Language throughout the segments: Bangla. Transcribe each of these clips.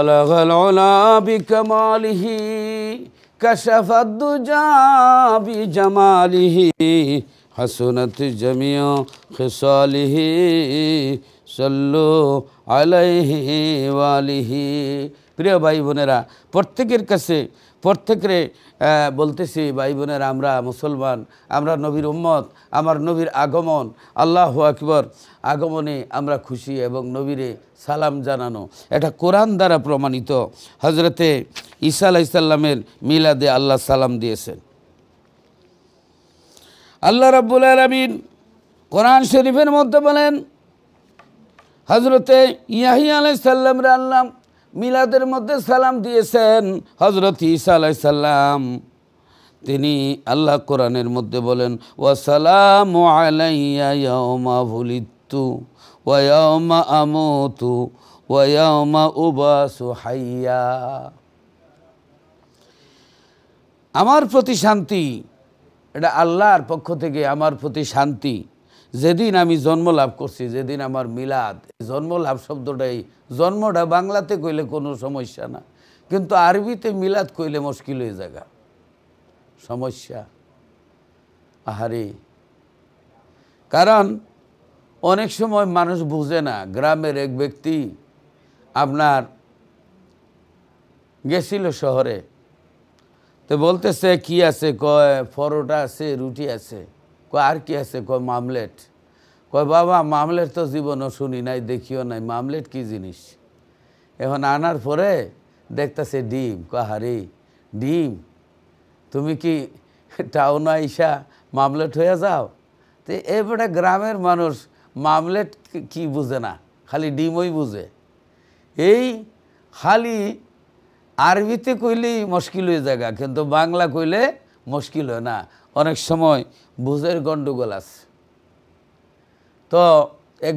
বালাগাল উলা বিকামালিহি কাশাফাদ দুজা বিজামালিহি হাসুনাত জামিউ খিসালিহি সাল্লু আলাইহি ওয়ালিহি। প্রিয় ভাই বোনেরা, প্রত্যেকের কাছে প্রত্যেকের বলতেছি, ভাই বোনেরা, আমরা মুসলমান, আমরা নবীর উম্মত, আমার নবীর আগমন, আল্লাহু আকবার, আগমনে আমরা খুশি এবং নবীরে সালাম জানানো এটা কোরআন দ্বারা প্রমাণিত। হজরতে ঈসা আলাইহিস সালামের মিলাদে আল্লাহ সালাম দিয়েছেন। আল্লাহ রাব্বুল আলামিন কোরআন শরীফের মধ্যে বলেন, হজরতে ইয়াহিয়া আলাইহিস সালামের আল্লাহ মিলাদের মধ্যে সালাম দিয়েছেন। হজরত ঈসা আলাইহিস সালাম তিনি আল্লাহ কোরআনের মধ্যে বলেন, ওয়াসালামু আলাইয়া ইয়াউমা বুলিদতু ওয়া ইয়াউমা আমুতু ওয়া ইয়াউমা উবাসু হাইয়া। আমার প্রতি শান্তি, এটা আল্লাহর পক্ষ থেকে আমার প্রতি শান্তি, যেদিন আমি জন্ম লাভ করছি, যেদিন আমার মিলাদ। জন্ম লাভ শব্দটাই, জন্মটা বাংলাতে কইলে কোনো সমস্যা না, কিন্তু আরবিতে মিলাদ কইলে মুশকিল হয়ে জায়গা, সমস্যা। আহারে, কারণ অনেক সময় মানুষ বুঝে না। গ্রামের এক ব্যক্তি আপনার গেছিল শহরে, তো বলতেছে কি আছে, কয় পরোটা আছে, রুটি আছে। কয় আর কি আছে, কয় মামলেট। কয় বাবা মামলেট তো জীবনও শুনি নাই, দেখিও নাই, মামলেট কি জিনিস। এখন আনার পরে দেখতেছে ডিম। কয় হারি ডিম, তুমি কি টাউনে আইসা মামলেট হয়ে যাও? তো এবারে গ্রামের মানুষ মামলেট কি বুঝে না, খালি ডিমই বুঝে। এই খালি আরবিতে কইলেই মুশকিল হয়ে জায়গা, কিন্তু বাংলা কইলে মুশকিল হয় না। অনেক সময় বুঝের গন্ডগোল আছে। তো এক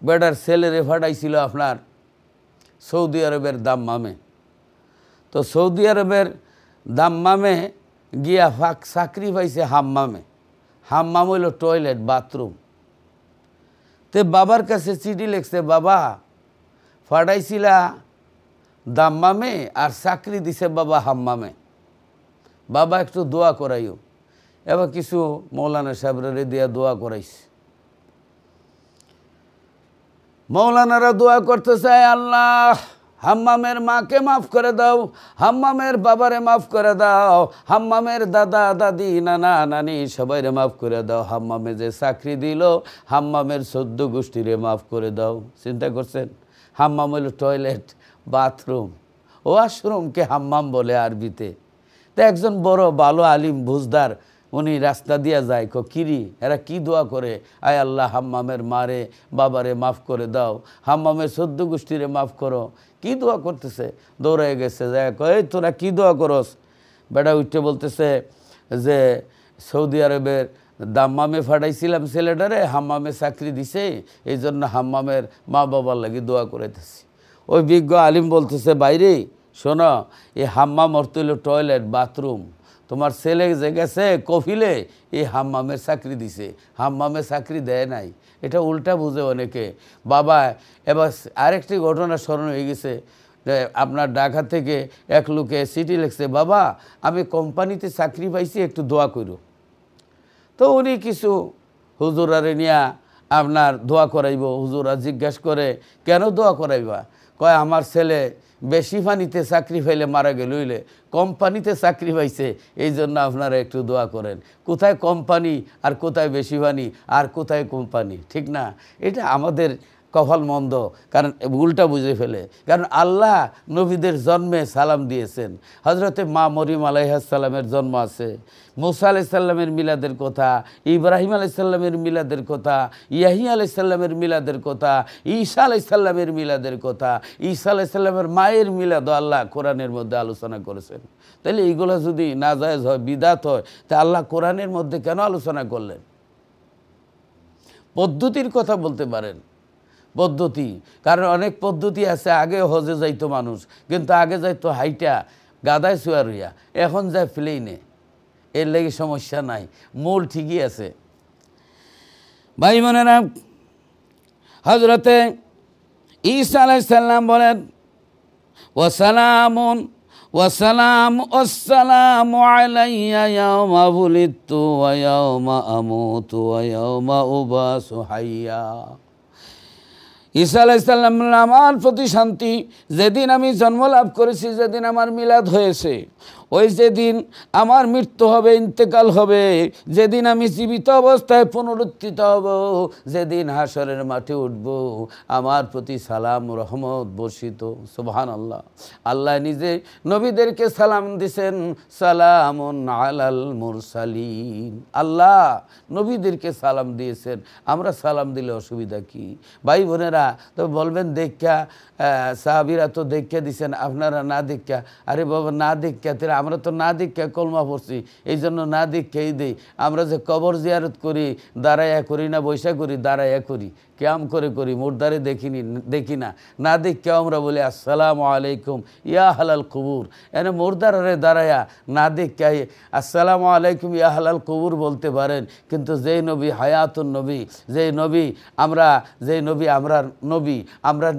বেড়ার ছেলেরে ফাটাইছিল আপনার সৌদি আরবের দাম্মামে। তো সৌদি আরবের দাম্মামে গিয়া চাকরি পাইছে হাম্মামে। হাম্মাম হইল টয়লেট, বাথরুম। তে বাবার কাছে চিঠি লিখছে, বাবা ফাটাইছিলা দাম্মামে আর চাকরি দিছে বাবা হাম্মামে, বাবা একটু দোয়া করাইও। এবার কিছু মৌলানা সাহেবরে দিয়া দোয়া করাইছে। মৌলানারা দোয়া করতে চায়, আল্লাহ হাম্মামের মাকে মাফ করে দাও, হাম্মামের বাবারে মাফ করে দাও, হাম্মামের দাদা দাদি নানা নানি সবাইরে মাফ করে দাও, হাম্মামে যে চাকরি দিল হাম্মামের 14 গোষ্ঠীরে মাফ করে দাও। চিন্তা করছেন, হাম্মাম হইল টয়লেট, বাথরুম, ওয়াশরুমকে হাম্মাম বলে আরবিতে। তো একজন বড় ভালো আলিম বুঝদার উনি রাস্তা দিয়া যায়, কিরি এরা কি দোয়া করে, আয় আল্লাহ হাম্মামের মারে বাবারে মাফ করে দাও, হাম্মামের 14 গোষ্ঠীরে মাফ করো। কি দোয়া করতেছে? দৌড়ায় গেছে, যায় কয় তোরা কি দোয়া করস? বেটা উঠে বলতেছে যে সৌদি আরবের দাম্মামে ফাটাইছিলাম ছেলেটারে, হাম্মামে চাকরি দিছে, এই জন্য হাম্মামের মা বাবার লাগি দোয়া করাইতেছি। ওই বিজ্ঞ আলিম বলতেছে, বাইরে শোনো, এই হাম্মাম অর্থ হইল টয়লেট, বাথরুম। তোমার ছেলে যে গেছে কফিলে, এই হাম্মামের চাকরি দিছে, হাম্মামের চাকরি দেয় নাই। এটা উল্টা বুঝে অনেকে। বাবা এবার আরেকটি ঘটনা স্মরণ হয়ে গেছে যে আপনার ঢাকা থেকে এক লোকে চিঠি লিখছে, বাবা আমি কোম্পানিতে চাকরি পাইছি, একটু দোয়া করো। তো উনি কিছু হুজুরারে নিয়া আপনার দোয়া করাইব। হুজুরা জিজ্ঞাসা করে, কেন দোয়া করাইবা? কয় আমার ছেলে বেশি পানিতে চাকরি পাইলে মারা গেল, হইলে কোম্পানিতে চাকরি পাইছে, এই জন্য আপনারা একটু দোয়া করেন। কোথায় কোম্পানি আর কোথায় বেশি পানি আর কোথায় কোম্পানি, ঠিক না? এটা আমাদের কপাল মন্দ, কারণ উল্টা বুঝে ফেলে। কারণ আল্লাহ নবীদের জন্মে সালাম দিয়েছেন। হজরতে মা মরিয়ম আলাইহিস সালামের জন্ম আছে, মুসা আলাইহিস সালামের মিলাদের কথা, ইব্রাহিম আলাইহিস সালামের মিলাদের কথা, ইয়াহিয়া আলাইহিস সালামের মিলাদের কথা, ঈসা আলাইহিস সালামের মিলাদের কথা, ঈসা আলাইহিস সালামের মায়ের মিলাদ আল্লাহ কোরআনের মধ্যে আলোচনা করেছেন। তাহলে এইগুলো যদি নাজায়েজ হয়, বিদাত হয়, তা আল্লাহ কোরআনের মধ্যে কেন আলোচনা করলেন? পদ্ধতির কথা বলতে পারেন, পদ্ধতি, কারণ অনেক পদ্ধতি আছে। আগে হজে যাইতো মানুষ, কিন্তু আগে যাইতো হাইটা গাদায় শুয়া রইয়া, এখন যায় প্লেনে। এর লেগে সমস্যা নাই, মূল ঠিকই আছে। ভাই বোনেরা, হজরতে ঈসা আলাইহিস সালাম বলেন, ওয়াসালামুন আসসালামু আলাইয়া ইয়াওমা বুলিদতু ওয়া ইয়াওমা আমুতু ওয়া ইয়াওমা উবাসু হাইয়া। ঈসা আলাইহিস সালাম আমার প্রতি শান্তি, যেদিন আমি জন্ম লাভ করেছি, যেদিন আমার মিলাদ হয়েছে, ওই যেদিন আমার মৃত্যু হবে, ইন্তেকাল হবে, যেদিন আমি জীবিত অবস্থায় পুনরুত্থিত হব, যেদিন হাসরের মাঠে উঠব, আমার প্রতি সালাম রহমত বর্ষিত। সুবহানাল্লাহ। আল্লাহ নিজে নবীদেরকে সালাম দিছেন, সালামুন আলাল মুরসালিন। আল্লাহ নবীদেরকে সালাম দিয়েছেন, আমরা সালাম দিলে অসুবিধা কি? ভাই বোনেরা তো বলবেন দেখা সাহাবীরা তো দেখা দিছেন, আপনারা না দেখা। আরে বাবা, না দেখা, তাহলে আমরা তো না দেখা কলমা পড়ছি, এই জন্য না দেখাই দেই। আমরা যে কবর জিয়ারত করি, দাঁড়াইয়া করি না বৈশা করি, দাঁড়াইয়া করি, ক্যাম করে করি, মুর্দারে দেখি না, না দেখেও আমরা বলি আসসালামু আলাইকুম ইয়া হালাল কুবুর। এনে মুর্দারে দাঁড়াইয়া না দেখে আসসালামু আলাইকুম ইয়া হালাল কুবুর বলতে পারেন, কিন্তু যেই নবী হায়াতুন নবী, যেই নবী আমরা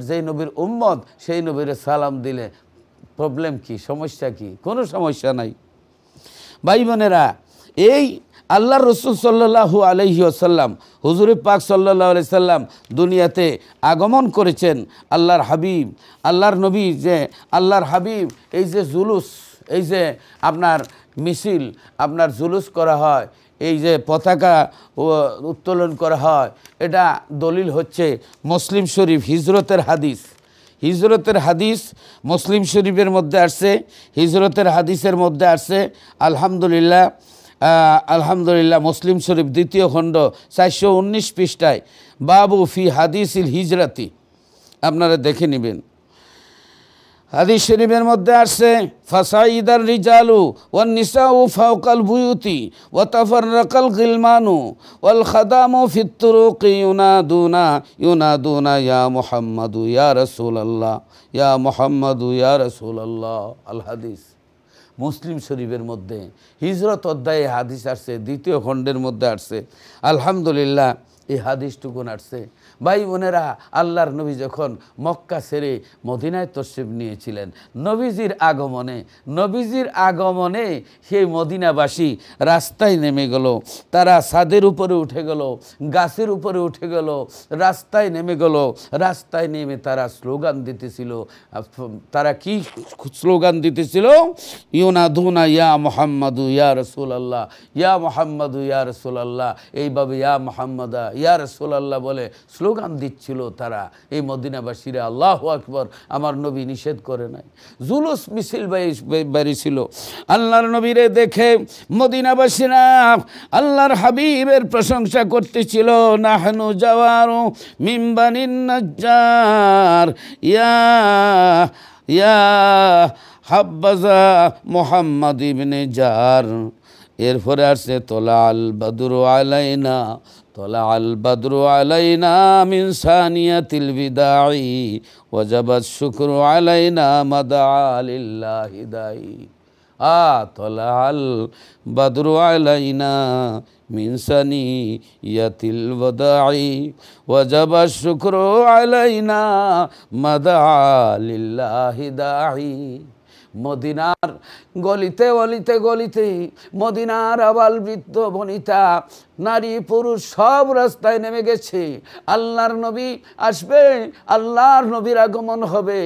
যেই নবীর উম্মত, সেই নবীর সালাম দিলে প্রবলেম কি, সমস্যা কি? কোনো সমস্যা নাই। ভাই বোনেরা, এই আল্লাহর রাসূল সাল্লাল্লাহু আলাইহি ওয়াসাল্লাম, হুজুর পাক সাল্লাল্লাহু আলাইহি সাল্লাম দুনিয়াতে আগমন করেছেন। আল্লাহর হাবিব, আল্লাহর নবী, যে আল্লাহর হাবিব, এই যে জুলুস, এই যে আপনার মিছিল, আপনার জুলুস করা হয়, এই যে পতাকা উত্তোলন করা হয়, এটা দলিল হচ্ছে মুসলিম শরীফ হিজরতের হাদিস। হিজরতের হাদিস মুসলিম শরীফের মধ্যে আসছে, হিজরতের হাদিসের মধ্যে আসছে। আলহামদুলিল্লাহ মুসলিম শরীফ 2য় খণ্ড 419 পৃষ্ঠায় বাবু ফি হাদিসিল হিজরাতি, আপনারা দেখে নেবেন। হাদিস শরীফের মধ্যে আসছে ফাসাইদার রিজালু ওয়ান নিসাউ ফাওকাল বুয়ুতি ওয়া তাফাররাকাল গিলমানু ওয়াল খাদামু ফিত তুরুকি ইউনাদুনা ইয়া মুহাম্মাদু ইয়া রাসূলুল্লাহ, ইয়া মুহাম্মাদু ইয়া রাসূলুল্লাহ। আল হাদিস মুসলিম শরীফের মধ্যে হিজরত অধ্যায়ে হাদিস আসছে, 2য় খণ্ডের মধ্যে আসছে। আলহামদুলিল্লাহ এই হাদিসটুকুন আসছে। ভাই বোনেরা, আল্লাহর নবী যখন মক্কা ছেড়ে মদিনায় তশরিফ নিয়েছিলেন, নবীজির আগমনে সেই মদিনাবাসী রাস্তায় নেমে গেল, তারা ছাদের উপরে উঠে গেল, গাছের উপরে উঠে গেল, রাস্তায় নেমে গেল। রাস্তায় নেমে তারা স্লোগান দিতেছিল। তারা কি স্লোগান দিতেছিল? ইউনাদুনা ইয়া মুহাম্মাদু ইয়া রাসূলুল্লাহ, ইয়া মুহাম্মাদু ইয়া রাসূলুল্লাহ, এইভাবে ইয়া মুহাম্মাদা ইয়া রাসূলুল্লাহ বলে স্লোগান দিচ্ছিল তারা, এই মদিনাবাসীরা। আল্লাহু আকবার। আমার নবী নিষেধ করে নাই, জুলুস মিছিল বেরিয়েছিল। আল্লাহর নবীরে দেখে মদিনাবাসীরা আল্লাহর হাবিবের প্রশংসা করতেছিল। নাহনু জাওয়ারু মিন বানিন নাজ্জার ইয়া ইয়া হাব্বাজা মুহাম্মদ ইবনে জার। এরপরে আসছে তোলা আল বদরু আলাইনা, তোলা আল বদরু আলাইনা মিন সানিয়াতিল বিদাই ওয়াজাবাত শুকরু আলাইনা মাদা লিল্লাহি দাই। তোলা আল বদরু আলাইনা মিন সানিয়াতিল বিদাই ওয়াজাবাত শুকরু আলাইনা মাদা লিল্লাহি দাই। মদিনার গলিতে গলিতে গলিতে, মদিনার আবাল বৃদ্ধ বনিতা, নারী পুরুষ সব রাস্তায় নেমে গেছে। আল্লাহর নবী আসবে, আল্লাহর নবীর আগমন হবে।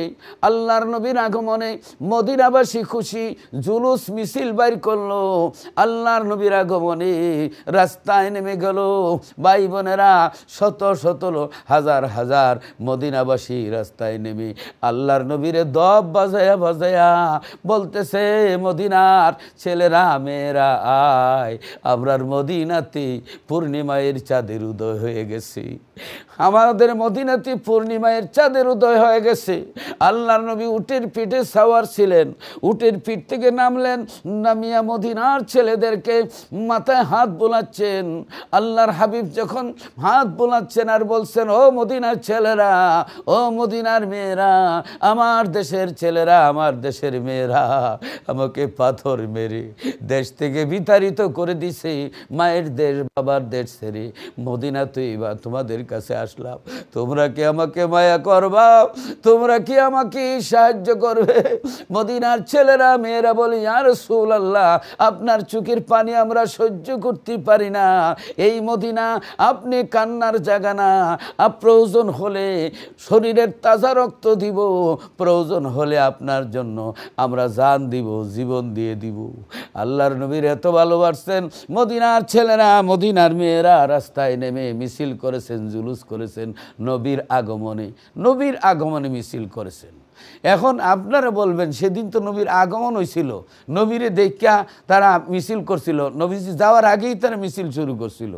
আল্লাহর নবীর আগমনে মদিনাবাসী খুশি, জুলুস মিছিল বাইর করলো। আল্লাহর নবীর আগমনে রাস্তায় নেমে গেল। ভাই বোনেরা, শত শত হাজার হাজার মদিনাবাসী রাস্তায় নেমে আল্লাহর নবীরে দব বাজায়া বাজায়া বলতেছে, মদিনার ছেলেরা মেয়েরা আয়, আমরার মদিনাতে পূর্ণিমায়ের চাঁদের উদয় হয়ে গেছে। আমাদের মদিনাতে পূর্ণিমায়ের চাঁদের উদয় হয়ে গেছে। আল্লাহর নবী উটের পিঠে সাওয়ার ছিলেন, উটের পিঠ থেকে নামলেন, নামিয়া মদিনার ছেলেদেরকে মাথায় হাত বোলাচ্ছেন। আল্লাহর হাবিব যখন হাত বোলাচ্ছেন আর বলছেন, ও মদিনার ছেলেরা, ও মদিনার মেয়েরা, আমার দেশের ছেলেরা, আমার দেশের মেয়েরা, আমাকে পাথর মেরে দেশ থেকে বিতাড়িত করে দিছে, মায়ের দেশ বাবার দেশ ছেড়ে মদিনাতেই বা তোমাদের কাছে আসলাম, তোমরা কি আমাকে মায়া করবা? তোমরা কি আমাকে সাহায্য করবে? মদিনার ছেলেরা মেয়েরা বলে, ইয়া রাসূলুল্লাহ, আপনার চোখের পানি আমরা সহ্য করতে পারি না। এই মদিনা আপনি কান্নার জায়গা না। প্রয়োজন হলে শরীরের তাজা রক্ত দিব, প্রয়োজন হলে আপনার জন্য আমরা জান দিব, জীবন দিয়ে দিব। আল্লাহর নবীর এত ভালোবাসতেন, মদিনার ছেলেরা মদিনার মেয়েরা রাস্তায় নেমে মিছিল করেছেন, জুলুস করেছেন, নবীর আগমনে মিছিল করেছেন। এখন আপনারা বলবেন, সেদিন তো নবীর আগমন হয়েছিল, নবীরে দেখা তারা মিছিল করছিল, নবীজি যাওয়ার আগেই তারা মিছিল শুরু করছিল।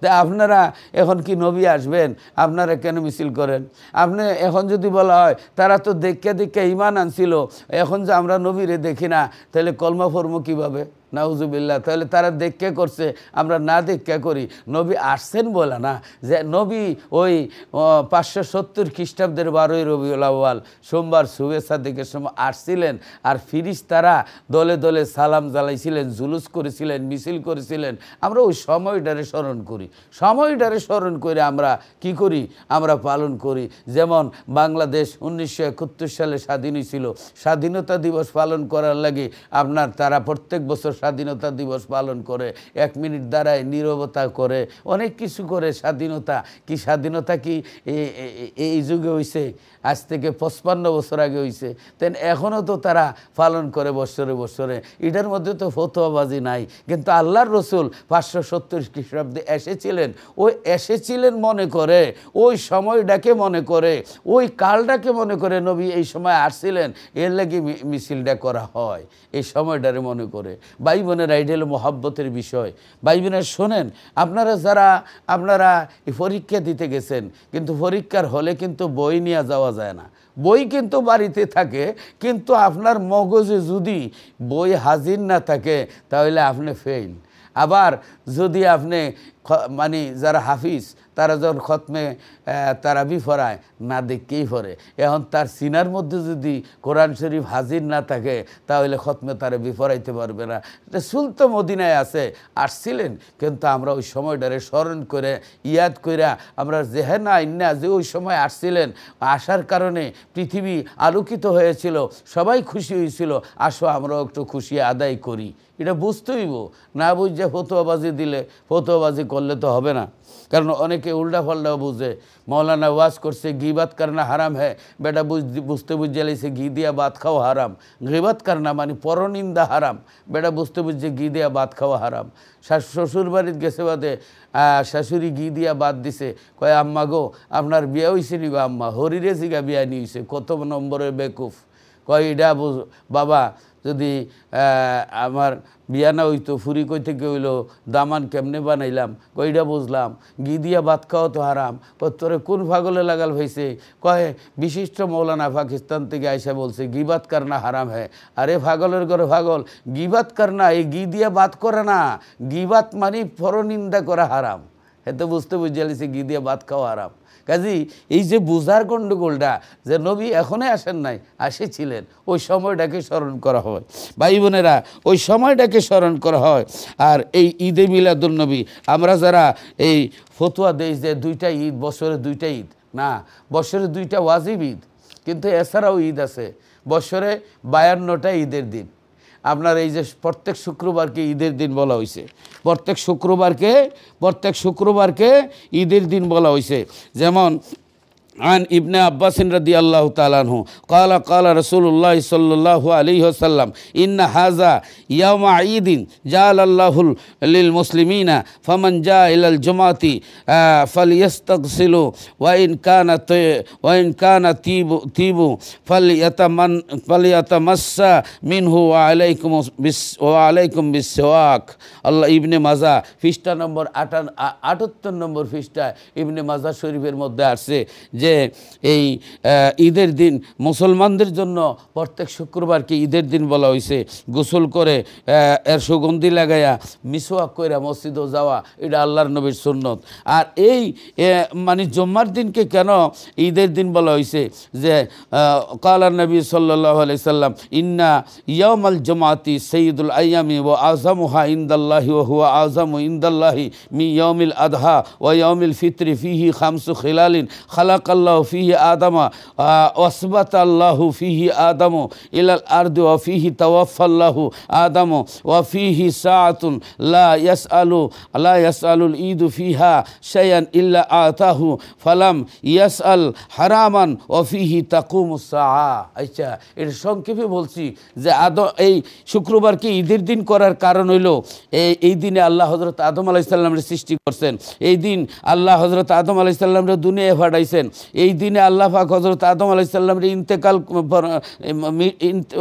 তা আপনারা এখন কি নবী আসবেন, আপনারা কেন মিছিল করেন? আপনি এখন যদি বলা হয় তারা তো দেখা ঈমান আনছিল, এখন যে আমরা নবীরে দেখি না, তাহলে কলমা পড়বো কীভাবে? নাউজুবিল্লাহ। তাহলে তারা দেখে করছে, আমরা না দেখে করি। নবী আসছেন বলে না, যে নবী ওই 570 খ্রিস্টাব্দের 12ই রবিউল আউয়াল সোমবার সুবে সাদিকের সময় আসছিলেন, আর ফিরিস্তারা দলে দলে সালাম জ্বালাইছিলেন, জুলুস করেছিলেন, মিছিল করেছিলেন। আমরা ওই সময়টারে স্মরণ করি, সময়টারে স্মরণ করে আমরা কি করি? আমরা পালন করি। যেমন বাংলাদেশ 1971 সালে স্বাধীন হয়েছিল, স্বাধীনতা দিবস পালন করার লাগে আপনার তারা প্রত্যেক বছর স্বাধীনতা দিবস পালন করে, 1 মিনিট দাঁড়ায়, নীরবতা করে, অনেক কিছু করে। স্বাধীনতা কি এই যুগে হয়েছে? আজ থেকে 55 বছর আগে হয়েছে। তেন এখনও তো তারা পালন করে বৎসরে বৎসরে। এটার মধ্যে তো ফতোয়াবাজি নাই। কিন্তু আল্লাহর রসুল 570 খ্রিস্টাব্দে এসেছিলেন মনে করে, ওই সময়টাকে মনে করে, ওই কালটাকে মনে করে নবী এই সময় আসছিলেন, এর লাগি মিছিলটা করা হয়, এই সময়টারে মনে করে। ভাই বোনেরা, এটা হলো মহব্বতের বিষয়। ভাই বোনেরা শোনেন, আপনারা পরীক্ষা দিতে গেছেন, কিন্তু পরীক্ষার হলে কিন্তু বই নিয়ে যাওয়া যায় না, বই কিন্তু বাড়িতে থাকে। কিন্তু আপনার মগজে যদি বই হাজির না থাকে, তাহলে আপনি ফেল। আবার যদি আপনি মানে যারা হাফিজ, তারা যখন খতমে তারাবি পড়ায়, না দেখকেই পড়ে। এখন তার সিনার মধ্যে যদি কোরআন শরীফ হাজির না থাকে, তাহলে খতমে তারাবি পড়াইতে পারবে না। রাসূল তো মদিনায় আসছিলেন, কিন্তু আমরা ওই সময়টারে স্মরণ করে ইয়াদ কইরা আমরা জেহেনা আইনা যে ওই সময় আসছিলেন, আসার কারণে পৃথিবী আলোকিত হয়েছিল, সবাই খুশি হয়েছিল। আসো আমরাও একটু খুশি আদায় করি। এটা বুঝতে হইব, না বুঝে ফতোয়াবাজি দিলে, ফতোয়াবাজি করলে তো হবে না। কারণ অনেকে উল্টা পাল্টাও বুঝে। মৌলানা ওয়াজ করছে গিবাত করনা হারাম হ্যাঁ, বেটা বুঝতে বুঝে লাইছে ঘি দিয়া ভাত খাওয়া হারাম। গিবাত করনা মানে পরনিন্দা হারাম, বেটা বুঝতে বুঝছে ঘি দিয়া ভাত খাওয়া হারাম। শ্বশুর বাড়িতে গেছে বাদে শাশুড়ি ঘি দিয়া ভাত দিছে, কয় আম্মা গো আপনার বিয়া হয়েছে নি গো? আম্মা হরিরে জিগা বিয়া নিয়ে হয়েছে। কত নম্বরের বেকুফ। কয় এটা বাবা, যদি আমার বিয়া না হইতো, ফুরি কই থেকে হইলো, দামান কেমনে বানাইলাম? কইটা বুঝলাম, ঘি দিয়া ভাত খাওয়া তো হারাম। তোরে কোন পাগলে লাগাল হয়েছে? কয় বিশিষ্ট মৌলানা পাকিস্তান থেকে আইসা বলছে গিবাত করনা হারাম হ্যাঁ। আরে পাগলের ঘরে পাগল, গিবাত করনা এই ঘি দিয়া ভাত করে না, গিবাত মানে পরনিন্দা করা হারাম। এত বুঝতে বুঝালিছে ঘি দিয়া ভাত খাওয়া হারাম। কাজী এই যে বুঝার গণ্ডগোলটা, যে নবী এখনই আসেন নাই, আসেছিলেন, ওই সময়টাকে স্মরণ করা হয়। ভাই বোনেরা, ওই সময়টাকে স্মরণ করা হয়। আর এই ঈদে মিলাদুন্নবী আমরা যারা এই ফতোয়া দেই যে 2টা ঈদ, বছরে 2টা ঈদ না, বছরে 2টা ওয়াজিব ঈদ, কিন্তু এছাড়াও ঈদ আছে। বছরে 52টা ঈদের দিন। আপনার এই যে প্রত্যেক শুক্রবারকে ঈদের দিন বলা হয়েছে, প্রত্যেক শুক্রবারকে ঈদের দিন বলা হয়েছে। যেমন عن ابن عباس رضي الله تعالى عنه قال رسول الله صلى الله عليه وسلم إن هذا يوم عيد جعل الله للمسلمين فمن جاء إلى الجمعة فليستغسلوا وإن كان تيب فليتمس منه وعليكم بالسواك আল্লাহ। ইবনে মাজা পৃষ্ঠা নম্বর 78 নম্বর পৃষ্ঠা ইবনে মাজা শরীফের মধ্যে আসছে যে যে এই ঈদের দিন মুসলমানদের জন্য প্রত্যেক শুক্রবারকে ঈদের দিন বলা হয়েছে। গোসল করে এর সুগন্ধি লাগাইয়া মিসওয়াক কইরা মসজিদও যাওয়া, এটা আল্লাহর নবীর সুন্নত। আর এই মানে জুম্মার দিনকে কেন ঈদের দিন বলা হয়েছে? যে কালা নবী সাল্লাল্লাহু আলাইহি সাল্লাম ইন্না ইয়াউমাল জুমাতি সাইয়্যিদুল আইয়ামি ওয়া আযমুহা ইনদাল্লাহি ওয়া হুয়া আযমু ইনদাল্লাহি মি ইয়াউমিল আদহা ওয়া ইয়াউমিল ফিত্রি ফিহি খামসু খিলালিন খালাকাল্লাহু ফিহি আদামা ওয়াসবাতাল্লাহু ফিহি আদামু ইলাল আরদি ওয়া ফিহি তাওয়াফাল্লাহু আদামু ওয়া ফিহি সাআতুন লা ইয়াসআলুল ঈদু ফিহা শাইআন ইল্লা আতাহু ফালাম ইয়াসআল হারামান ওয়া ফিহি তাকুমুস সাআ। আচ্ছা, এর সংক্ষেপে বলছি যে এই শুক্রবারকে ঈদের দিন করার কারণ হইল এই দিনে আল্লাহ হযরত আদম আলাইহিস সালামের সৃষ্টি করছেন। এই দিন আল্লাহ হযরত আদম আলাইহিস সালামের দুনিয়ায় পাঠাইছেন। এই দিনে আল্লাহ পাক হযরত আদম আলাইহিস সালামের ইন্তেকাল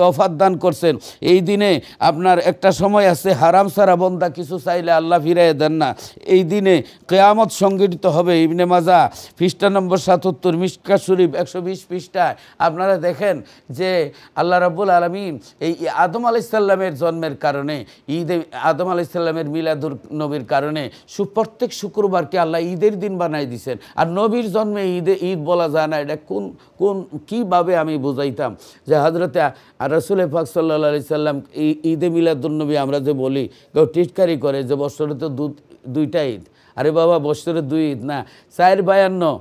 ওফাত দান করছেন। এই দিনে আপনার একটা সময় আছে হারাম ছাড়া বান্দা কিছু চাইলে আল্লাহ ফিরাইয়া দেন না। এই দিনে কিয়ামত সংঘটিত হবে। ইবনে মাজাহ পৃষ্ঠা নম্বর ৭৭, মিশকাত শরীফ ১২০ পৃষ্ঠায় আপনারা দেখেন যে আল্লাহ রাব্বুল আলামিন এই আদম আলাইহিস সালামের জন্মের কারণে ঈদে আদম আলাইহিস সালামের মিলাদুন নবীর কারণে প্রত্যেক শুক্রবারকে আল্লাহ ঈদের দিন বানাই দিয়েছেন। আর নবীর জন্মে ঈদ বলা যায় না, এটা কীভাবে আমি বুঝাইতাম যে হযরতে রাসূল পাক সাল্লাল্লাহু আলাইহি সাল্লাম এই ঈদে মিলাদুন নবী আমরা যে বলি, কেউ টিটকারি করে যে বছরে তো দুইটা ঈদ। আরে বাবা, বছরে 2 ঈদ না, 452।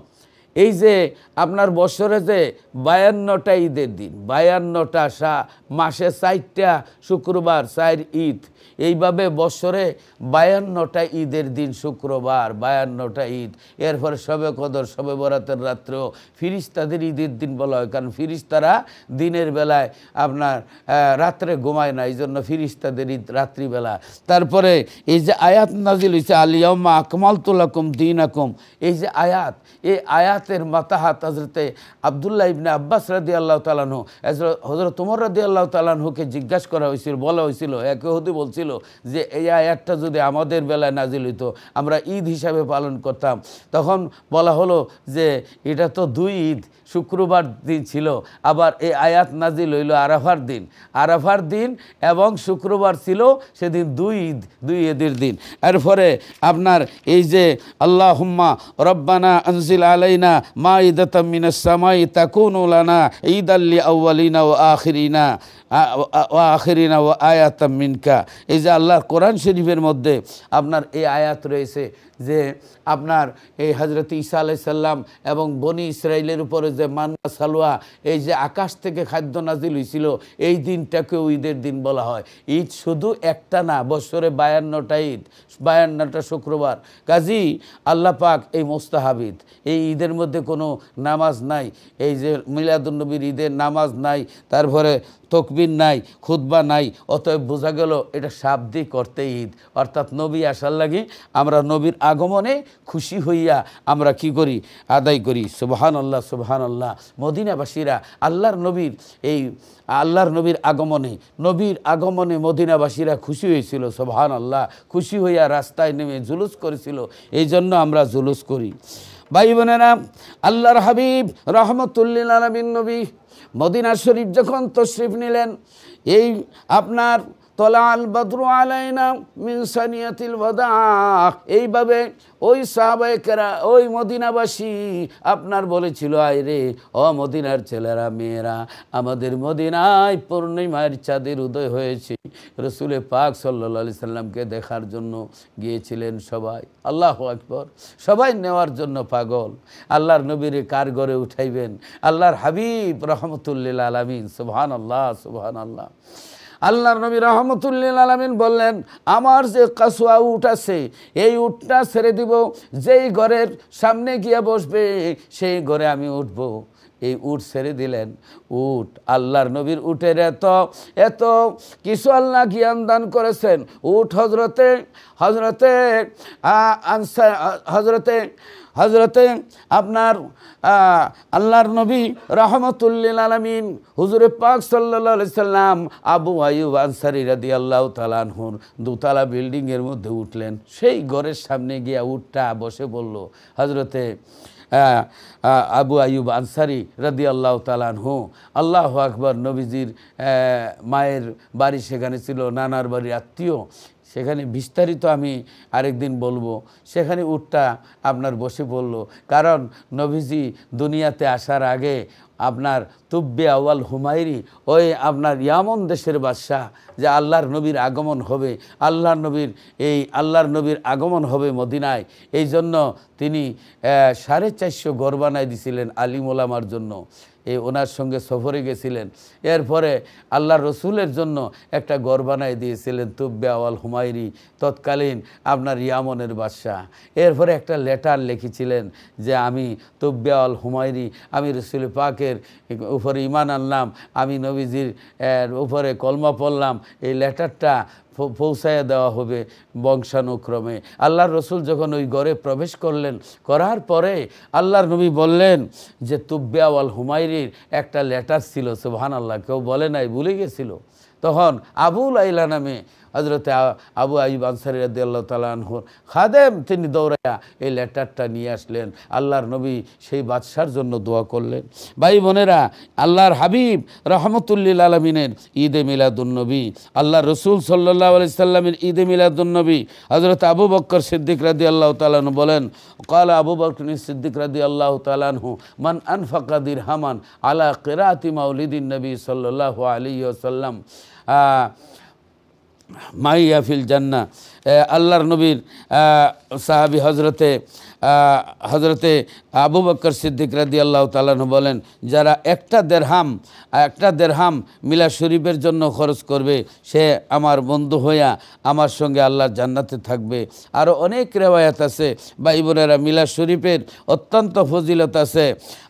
এই যে আপনার বছরে যে 52টা ঈদের দিন, 52টা মাসে 4টা শুক্রবার, 4 ঈদ, এইভাবে বছরে 52টা ঈদের দিন শুক্রবার, 52টা ঈদ। এরপরে শবে কদর, শবে বরাতের রাত্রেও ফিরিস্তাদের ঈদের দিন বলা হয়, কারণ ফিরিস্তারা দিনের বেলায় আপনার রাত্রে ঘুমায় না, এই জন্য ফিরিস্তাদের ঈদ রাত্রিবেলা। তারপরে এই যে আয়াত নাজিল হয়েছে আল ইয়াউমা আকমালতু লাকুম দীনাকুম, এই যে আয়াত, এই আয়াতের মাতাহাত হযরতে আব্দুল্লাহ ইবনে আব্বাস রাদিয়াল্লাহু তাআলা আনহু হযরত ওমর রাদিয়াল্লাহু তাআলা আনহুকে জিজ্ঞাসা করা হয়েছিল, বলা হয়েছিল, এক ইহুদি বলছিল যে এই আয়াতটা যদি আমাদের বেলায় নাজিল হইতো আমরা ঈদ হিসাবে পালন করতাম। তখন বলা হলো যে এটা তো 2 ঈদ, শুক্রবার দিন ছিল, আবার এই আয়াত নাজিল হইল আরাফার দিন, আরাফার দিন এবং শুক্রবার ছিল সেদিন 2 ঈদ, 2 ঈদের দিন। এরপরে আপনার এই যে আল্লাহুম্মা রব্বানা আনজিল আলাইনা মাইদাতাম মিনাস সামাই তাকুনু লানা ঈদাল লিআউয়ালিনা ওয়া আখিরিনা ওয়া আয়াতাম মিনকা। এই যে আল্লাহর কোরআন শরীফের মধ্যে আপনার এই আয়াত রয়েছে যে আপনার এই হযরত ঈসা আলাইহিস সালাম এবং বনি ইসরাইলের উপরে যে মান্না সালওয়া, এই যে আকাশ থেকে খাদ্য নাজিল হয়েছিল, এই দিনটাকেও ঈদের দিন বলা হয়। ঈদ শুধু একটা না, বছরে 52টা ঈদ, 52টা শুক্রবার। কাজী আল্লাহ পাক এই মুস্তাহাব ঈদ, এই ঈদের মধ্যে কোনো নামাজ নাই, এই যে মিলাদুন নবীর ঈদের নামাজ নাই, তারপরে তকবীর নাই, খুতবা নাই, অতএব বোঝা গেল এটা শাব্দিক অর্থে ঈদ, অর্থাৎ নবী আসার লাগি আমরা নবীর আগমনে খুশি হইয়া আমরা কি করি, আদায় করি। সুবহানাল্লাহ, সুবহানাল্লাহ। মদিনাবাসীরা আল্লাহর নবীর আগমনে মদিনাবাসীরা খুশি হয়েছিল, সুবহানাল্লাহ। খুশি হইয়া রাস্তায় নেমে জুলুস করেছিল, এই জন্য আমরা জুলুস করি। ভাই বোনেরা, আল্লাহর হাবিব রাহমাতুল লিল আলামিন নবী মদিনা শরীফ যখন তশরিফ নিলেন, এই আপনার তলাল বদরু আলাইনা মিন সানিয়াতিল ওয়াদা, এইভাবে ওই সাহাবায়ে কেরাম, ওই মদিনাবাসী আপনার বলেছিল, আয় রে ও মদিনার ছেলেরা মেয়েরা, আমাদের মদিনায় পূর্ণিমার চাঁদের উদয় হয়েছে। রাসূল পাক সাল্লাল্লাহু আলাইহি সাল্লামকে দেখার জন্য গিয়েছিলেন সবাই। আল্লাহু আকবার। সবাই নেওয়ার জন্য পাগল। আল্লাহর নবীরে কার ঘরে উঠাইবেন? আল্লাহর হাবিব রাহমাতুল লিল আলামিন। সুবহানাল্লাহ, সুবহানাল্লাহ। আল্লাহর নবী রাহমাতুল লিল আলামিন বললেন, আমার যে কাসওয়া উট আছে, এই উটটা ছেড়ে দিব, যেই ঘরের সামনে গিয়ে বসবে সেই ঘরে আমি উঠব। এই উট ছেড়ে দিলেন। উট, আল্লাহর নবীর উটের এত কিছু আল্লাহ জ্ঞান দান করেছেন। উট হজরতে আপনার আল্লাহর নবী রাহমাতুল লিল আলামিন হুজুরে পাক সাল্লাল্লাহু আলাইহি সাল্লাম আবু আইয়ুব আনসারী রাদিয়াল্লাহু তাআলা আনহুর দোতলা বিল্ডিংয়ের মধ্যে উঠলেন। সেই ঘরের সামনে গিয়া উটটা বসে বলল, হজরতে আবু আইয়ুব আনসারি রাদিয়াল্লাহু তাআলা আনহু, আল্লাহু আকবার, নবীজির মায়ের বাড়ি সেখানে ছিল, নানার বাড়ির আত্মীয়, সেখানে বিস্তারিত আমি আরেকদিন বলবো। সেখানে উটটা আপনার বসে পড়ল, কারণ নবীজি দুনিয়াতে আসার আগে আপনার তুব্বে আওয়াল হুমায়রি, ওই আপনার ইয়ামন দেশের বাদশাহ, যে আল্লাহর নবীর আগমন হবে, আল্লাহর নবীর আগমন হবে মদিনায়, এই জন্য তিনি 450 ঘর বানাই দিছিলেন আলিম ওলামার জন্য। ওনার সঙ্গে সফরে গেছিলেন। এরপরে আল্লাহ রসুলের জন্য একটা ঘর বানাই দিয়েছিলেন তুব্বে আওয়াল হুমায়রি, তৎকালীন আপনার ইয়ামনের বাদশাহ। এরপরে একটা লেটার লিখেছিলেন যে আমি তুব্বে আওয়াল হুমায়রি, আমি রসুল পাকের উপরে ঈমান আনলাম, আমি নবীজির উপরে কলমা পড়লাম। এই লেটারটা পৌঁছাইয়া দেওয়া হবে বংশানুক্রমে। আল্লাহর রসুল যখন ওই ঘরে প্রবেশ করলেন, করার পরে আল্লাহর নবী বললেন যে তুব্বে আওয়াল হুমায়রির একটা লেটার ছিল, সুবহানাল্লাহ, কেউ বলে নাই, ভুলে গেছিল। তখন আবু লাইলা নামে হযরতে আবু আইয়ুব আনসারী রাদিয়াল্লাহু তাআলা আনহুর খাদেম, তিনি দৌড়াইয়া এই লেটারটা নিয়ে আসলেন। আল্লাহর নবী সেই বাদশার জন্য দোয়া করলেন। ভাই বোনেরা, আল্লাহর হাবিব রহমতুল্লিল আলমিনের ঈদে মিলাদুন্নবী, আল্লাহ রসুল সাল্লাল্লাহু আলাইহি সাল্লামের ঈদে মিলাদুন্নবী হযরত আবু বকর সিদ্দিক রাদিয়াল্লাহু তাআলা আনহু বলেন, ক্বালা আবু বকর সিদ্দিক রাদিয়াল্লাহু তাআলা আনহু, মান আনফাকা দিরহামান আলা কিরাআতি মাউলিদিন নবী সাল্লাল্লাহু আলাইহি ওয়াসাল্লাম মাইয়া ফিল জান্নাহ। আল্লাহর নবীর সাহাবী হজরতে আবু বকর সিদ্দিক রাদিয়াল্লাহু তাআলা আনহু বলেন, যারা একটা দেরহাম মিলাদ শরীফের জন্য খরচ করবে, সে আমার বন্ধু হইয়া আমার সঙ্গে আল্লাহর জান্নাতে থাকবে। আরও অনেক রেওয়ায়াত আছে ভাই বোনেরা, মিলাদ শরীফের অত্যন্ত ফজিলত আছে।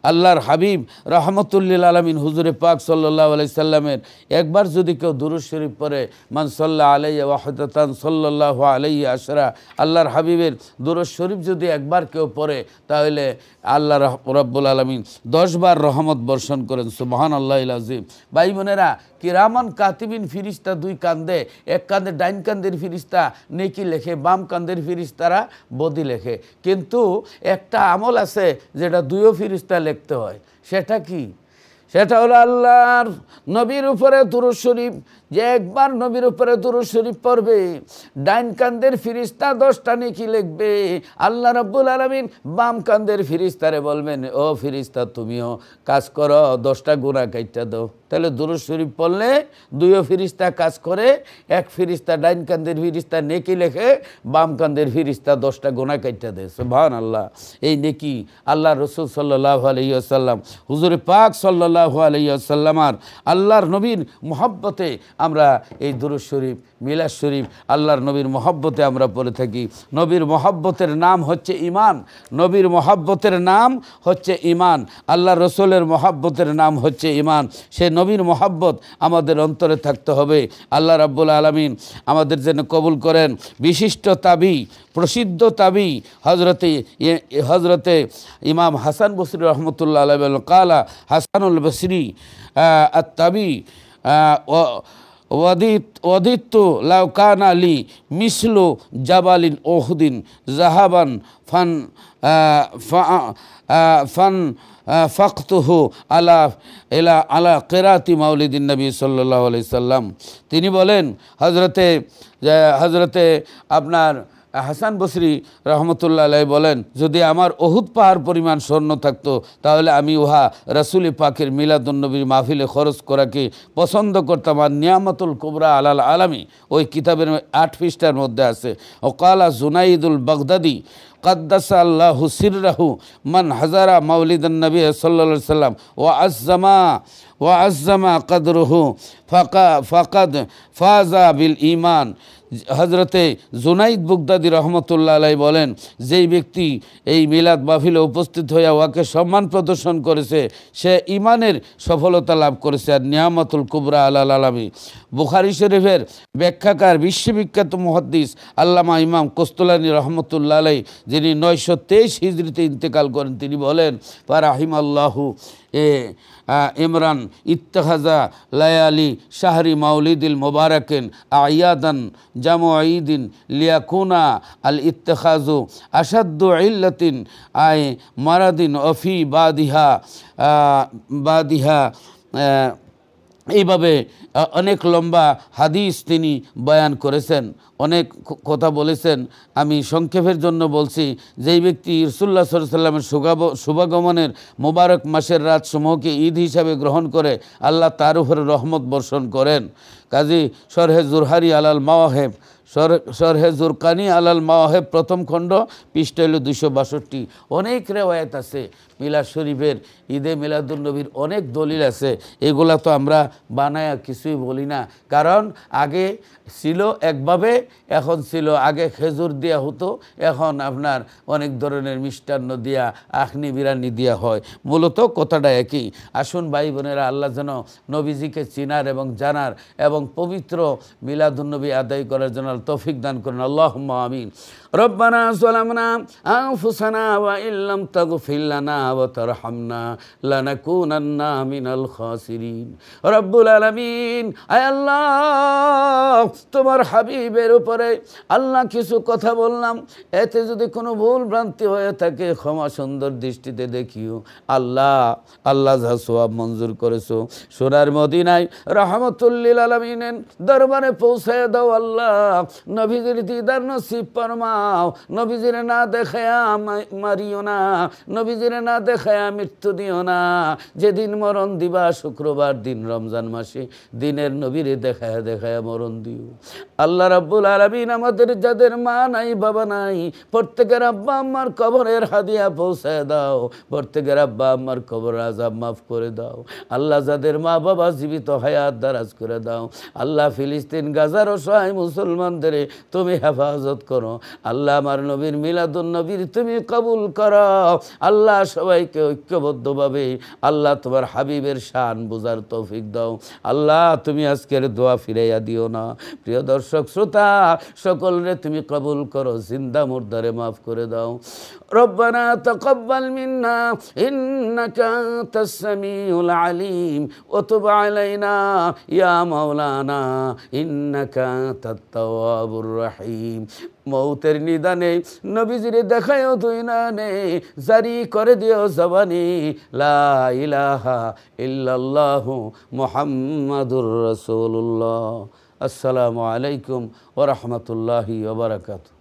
আল্লাহর হাবিব রহমতুল্লিল আলামিন হুজুরে পাক সাল্লাল্লাহু আলাইহি সাল্লামের একবার যদি কেউ দুরূদ শরীফ পড়ে, মান সাল্লা আলাইহি ওয়াহদাতান সাল্লাল্লাহু আলাইহি আশরা, আল্লাহর হাবিবের দুরূদ শরীফ যদি একবার কেউ পড়ে, তাহলে আল্লাহ রাব্বুল আলামিন 10 বার রহমত বর্ষণ করেন। সুবহানাল্লাহিল আযীম। ভাই বোনেরা, কিরামান কাতিবিন ফিরিস্তা দুই কান্দে, এক কান্দে ডাইন কান্দের ফিরিস্তা নেকি লেখে, বাম কান্দের ফিরিস্তারা বদি লেখে। কিন্তু একটা আমল আছে যেটা দুইও ফিরিস্তা লিখতে হয়। সেটা কি? সেটা হলো আল্লাহর নবীর উপরে দুরূদ শরীফ। যে একবার নবীর উপরে দুরূদ শরীফ পড়বে, ডাইন কান্দের ফিরিস্তা 10টা নেকি লিখবে। আল্লাহ রাব্বুল আলামিন বাম কান্দের ফিরিস্তারে বলবেন, ও ফিরিস্তা তুমিও কাজ করো, 10টা গুনাহ কাইটা দাও। তাহলে দুরূদ শরীফ পড়লে দুইও ফিরিস্তা কাজ করে, এক ফিরিস্তা ডাইন কান্দের ফিরিস্তা নেকি লেখে, বাম কান্দের ফিরিস্তা 10টা গুনাহ কাইটা দেয়। সুবহানাল্লাহ। এই নেকি আল্লাহ রসুল সাল্লাল্লাহু আলাইহি ওয়াসাল্লাম হুজুরে পাক সাল্লাল্লাহু আলাইহি ওয়াসাল্লাম আর আল্লাহর নবীর মুহাব্বতে আমরা এই দুরূদ শরীফ, মিলাদ শরীফ আল্লাহর নবীর মুহাব্বতে আমরা পড়ে থাকি। নবীর মুহাব্বতের নাম হচ্ছে ঈমান। নবীর মুহাব্বতের নাম হচ্ছে ঈমান। আল্লাহ রসুলের মুহাব্বতের নাম হচ্ছে ঈমান। সে নবীর মুহাব্বত আমাদের অন্তরে থাকতে হবে। আল্লাহ রাব্বুল আলামিন আমাদের যেন কবুল করেন। বিশিষ্ট তাবি, প্রসিদ্ধ তাবি হজরতে ইমাম হাসান বসরি রহমতুল্লাহ আলাইহি বলেন, কালা হাসানুল বসরি আত-তাবি ওয়াদিত্তু লাউ কানা লি মিসলু জাবালিন উহুদিন যাহাবান ফান ফাকতুহু আলা কিরাতি মাউলিদিন নবী সাল্লাল্লাহু আলাইহি সাল্লাম। তিনি বলেন, হজরতে আপনার হাসান বসরি রহমতুল্লাহ আলাইহি বলেন, যদি আমার উহুদ পাহাড় পরিমাণ স্বর্ণ থাকতো, তাহলে আমি উহা রাসূল পাকের মিলাদুন্নবীর মাহফিলে খরচ করাকে পছন্দ করতাম। আর নিয়ামতুল কুবরা আলাল আলামী ওই কিতাবের 8 পৃষ্ঠার মধ্যে আছে। ওকালা জুনাইদুল বাগদাদি কাদ্দাসা আল্লাহু সিররাহু মান হাজারা মাউলিদান নবী সাল্লাল্লাহু আলাইহি সাল্লাম ওয়া আজ্জামা কদরুহু ফাকাদ ফাজা বিল ঈমান। হজরতে জুনাইদ বাগদাদি রহমতুল্লাহ আলাইহি বলেন, যেই ব্যক্তি এই মিলাদ মাহফিলে উপস্থিত হইয়া ওয়াকে সম্মান প্রদর্শন করেছে, সে ঈমানের সফলতা লাভ করেছে। আর নিয়ামতুল কুবরা আলাল আলামী বুখারী শরীফের ব্যাখ্যাকার বিশ্ববিখ্যাত মুহাদ্দিস আল্লামা ইমাম কোস্তুলানী রহমতুল্লাহ আলাইহি, যিনি 923 হিজরিতে ইন্তেকাল করেন, তিনি বলেন, রাহিমাল্লাহু ইমরান ইত্তাখাযা লায়ালি শাহরি মাউলিদিল মুবারাকিন আয়াদান জামু ঈদিন লিয়াকুনা আল ইত্তেখাজু আসাদ্দু ইল্লাতিন আই মারাদিন অফি বাদিহা এইভাবে অনেক লম্বা হাদিস তিনি বয়ান করেছেন, অনেক কথা বলেছেন। আমি সংক্ষেপের জন্য বলছি, যেই ব্যক্তি রাসূলুল্লাহ সাল্লাল্লাহু আলাইহি ওয়াসাল্লামের শুভাগমনের মোবারক মাসের রাতসমূহকে ঈদ হিসাবে গ্রহণ করে আল্লাহ তার উপরে রহমত বর্ষণ করেন। কাজী শরহে জুরহারি আলাল মাওয়াহেব, শরহে জুরকানি আলাল মাওয়াহেব প্রথম খণ্ড, পৃষ্ঠা হলো 262। অনেক রেওয়ায়াত আছে মিলাদ শরীফের, ঈদে মিলাদুন্নবীর অনেক দলিল আছে। এগুলা তো আমরা বানায়া কিছুই বলি না, কারণ আগে ছিল একভাবে, এখন ছিল আগে খেজুর দেওয়া হতো, এখন আপনার অনেক ধরনের মিষ্টান্ন দিয়া আখনি বিরানি দেওয়া হয়। মূলত কথাটা একই। আসুন ভাই বোনেরা, আল্লাহ যেন নবীজিকে চিনার এবং জানার এবং পবিত্র মিলাদুন্নবী আদায় করার জন্য তৌফিক দান করুন। আল্লাহুম্মা আমিন। রব্বানা যালামনা আনফুসানা ওয়া ইল্লাম তাগফির লানা ওয়া তারহামনা লানাকুনান্না মিনাল খাসিরিন। রব্বুল আলামিন, আয় আল্লাহ, তোমার হাবিবের উপরে আল্লাহ কিছু কথা বললাম, এতে যদি কোনো ভুল ভ্রান্তি হয়ে থাকে ক্ষমা সুন্দর দৃষ্টিতে দেখিও। আল্লাহ যা সওয়াব মঞ্জুর করেছো সোনার মদিনায় রহমতুল লিল আলামিনের দরবারে পৌঁছায় দাও। আল্লাহ নবীজির দিদার নসিব ফরমাও, নবীজির না দেখায়া মারিও না, নবীজির না দেখায়া মৃত্যু দিও না। যেদিন মরণ দিবা শুক্রবার দিন রমজান মাসে, দিনের নবীরে দেখায়া দেখায়া মরণ দিও। আল্লাহ রাব্বুল আলামিন, আমাদের যাদের মা নাই বাবা নাই, প্রত্যেকের আব্বা আম্মার কবরের হাদিয়া পৌঁছায় দাও, প্রত্যেকের আব্বা আম্মার কবর আযাব মাফ করে দাও। আল্লাহ যাদের মা বাবা জীবিত হায়াত দারাজ করে দাও। আল্লাহ ফিলিস্তিন গাজার অসহায় মুসলমানদের তুমি হেফাজত করো। আল্লাহ আমার নবীর মিলাদুন নবীর তুমি কবুল করো। আল্লাহ সবাইকে ঐক্যবদ্ধভাবে আল্লাহ তোমার হাবিবের শান বুঝার তৌফিক দাও। আল্লাহ তুমি আজকের দোয়া ফিরাইয়া দিও না। প্রিয় দর্শক শ্রোতা সকলরে তুমি কবুল করো, জিন্দা মুর্দারে মাফ করে দাও। রব্বানা তাকাব্বাল মিন্না ইন্নাকা আনতাস সামিউল আলিম ওয়া তুব আলাইনা ইয়া মাওলানা ইন্নাকা আনতাত তাওয়াবুর রহিম। মৌতের নিদানে নবীজিরে দেখায়ও দুই নানে, জারি করে দিও জবানি লা ইলাহা ইল্লাল্লাহু মুহাম্মাদুর রাসূলুল্লাহ। আসসালামু আলাইকুম ওয়া রাহমাতুল্লাহি ওয়া বারাকাতুহু।